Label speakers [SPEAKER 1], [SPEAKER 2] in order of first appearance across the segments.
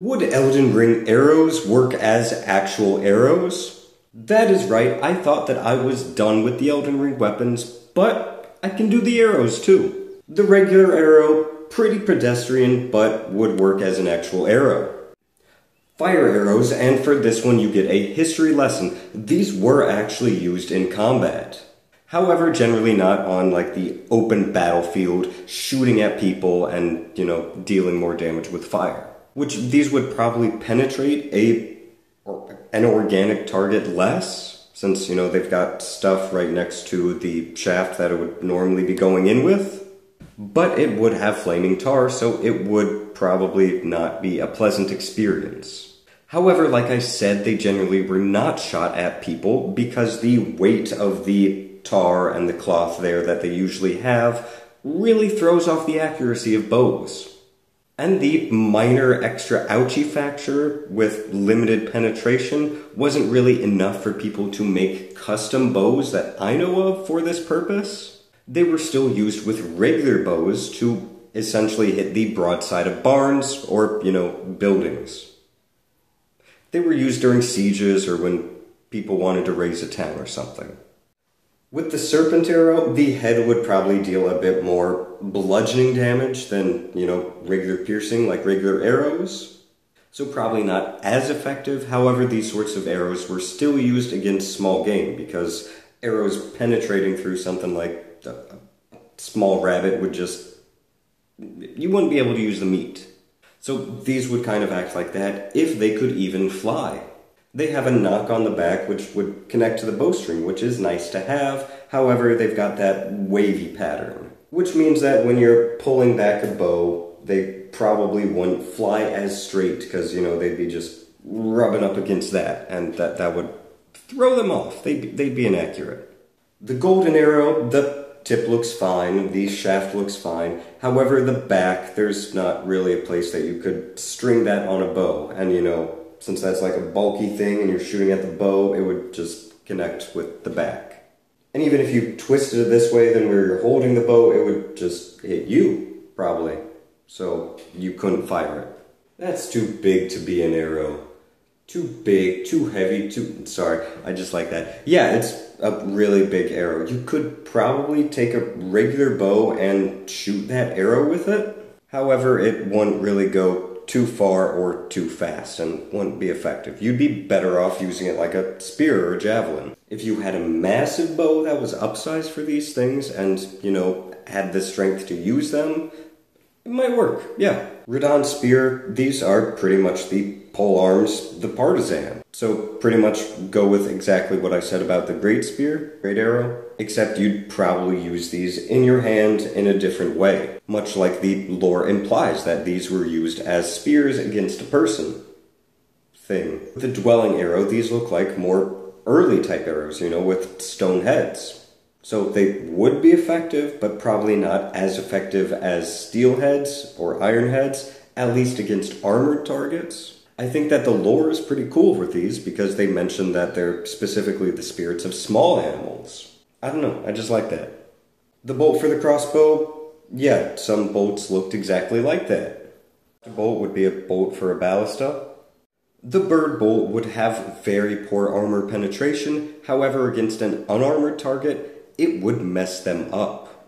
[SPEAKER 1] Would Elden Ring arrows work as actual arrows? That is right, I thought that I was done with the Elden Ring weapons, but I can do the arrows too. The regular arrow, pretty pedestrian, but would work as an actual arrow. Fire arrows, and for this one you get a history lesson. These were actually used in combat. However, generally not on like the open battlefield, shooting at people and, dealing more damage with fire. Which these would probably penetrate an organic target less, since, they've got stuff right next to the shaft that it would normally be going in with. But it would have flaming tar, so it would probably not be a pleasant experience. However, like I said, they generally were not shot at people because the weight of the tar and the cloth there that they usually have really throws off the accuracy of bows. And the minor extra ouchie factor with limited penetration wasn't really enough for people to make custom bows that I know of for this purpose. They were still used with regular bows to essentially hit the broadside of barns or, buildings. They were used during sieges or when people wanted to raise a town or something. With the serpent arrow, the head would probably deal a bit more bludgeoning damage than, regular piercing like regular arrows. So probably not as effective. However, these sorts of arrows were still used against small game because arrows penetrating through something like a small rabbit would you wouldn't be able to use the meat. So these would kind of act like that if they could even fly. They have a knock on the back which would connect to the bowstring, which is nice to have. However, they've got that wavy pattern, which means that when you're pulling back a bow, they probably wouldn't fly as straight because, they'd be just rubbing up against that, and that would throw them off. They'd be inaccurate. The golden arrow, the tip looks fine, the shaft looks fine. However, the back, there's not really a place that you could string that on a bow, and since that's like a bulky thing and you're shooting at the bow, it would just connect with the back. And even if you twisted it this way, then where you're holding the bow, it would just hit you, probably. So you couldn't fire it. That's too big to be an arrow. Too big, too heavy, sorry, I just like that. Yeah, it's a really big arrow. You could probably take a regular bow and shoot that arrow with it. However, it wouldn't really go too far or too fast and wouldn't be effective. You'd be better off using it like a spear or a javelin. If you had a massive bow that was upsized for these things and, had the strength to use them, it might work, yeah. Radon spear, these are pretty much the pole arms, the partisan. So pretty much go with exactly what I said about the great spear, great arrow, except you'd probably use these in your hand in a different way, much like the lore implies that these were used as spears against a person thing. With the dwelling arrow, these look like more early type arrows, with stone heads. So they would be effective, but probably not as effective as steel heads or iron heads, at least against armored targets. I think that the lore is pretty cool with these because they mention that they're specifically the spirits of small animals. I don't know, I just like that. The bolt for the crossbow, yeah, some bolts looked exactly like that. The bolt would be a bolt for a ballista. The bird bolt would have very poor armor penetration, however against an unarmored target, it would mess them up.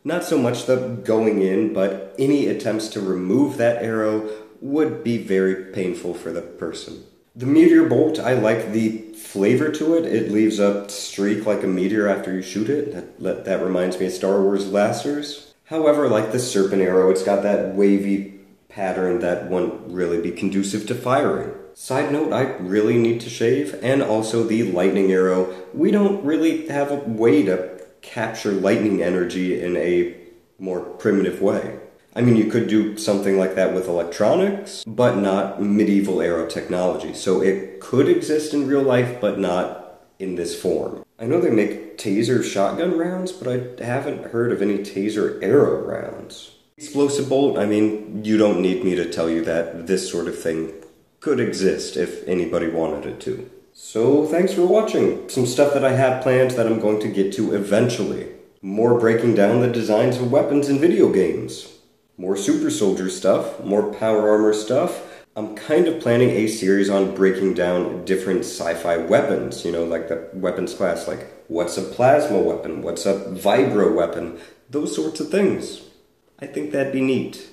[SPEAKER 1] Not so much the going in, but any attempts to remove that arrow would be very painful for the person. The Meteor Bolt, I like the flavor to it. It leaves a streak like a meteor after you shoot it. That reminds me of Star Wars blasters. However, like the serpent arrow, it's got that wavy pattern that wouldn't really be conducive to firing. Side note, I really need to shave, and also the lightning arrow. We don't really have a way to capture lightning energy in a more primitive way. I mean, you could do something like that with electronics, but not medieval era technology. So it could exist in real life, but not in this form. I know they make taser shotgun rounds, but I haven't heard of any taser arrow rounds. Explosive bolt, I mean, you don't need me to tell you that this sort of thing could exist if anybody wanted it to. So thanks for watching. Some stuff that I have planned that I'm going to get to eventually. More breaking down the designs of weapons in video games. More super soldier stuff, more power armor stuff, I'm kind of planning a series on breaking down different sci-fi weapons, like the weapons class, like what's a plasma weapon, what's a vibro weapon, those sorts of things. I think that'd be neat.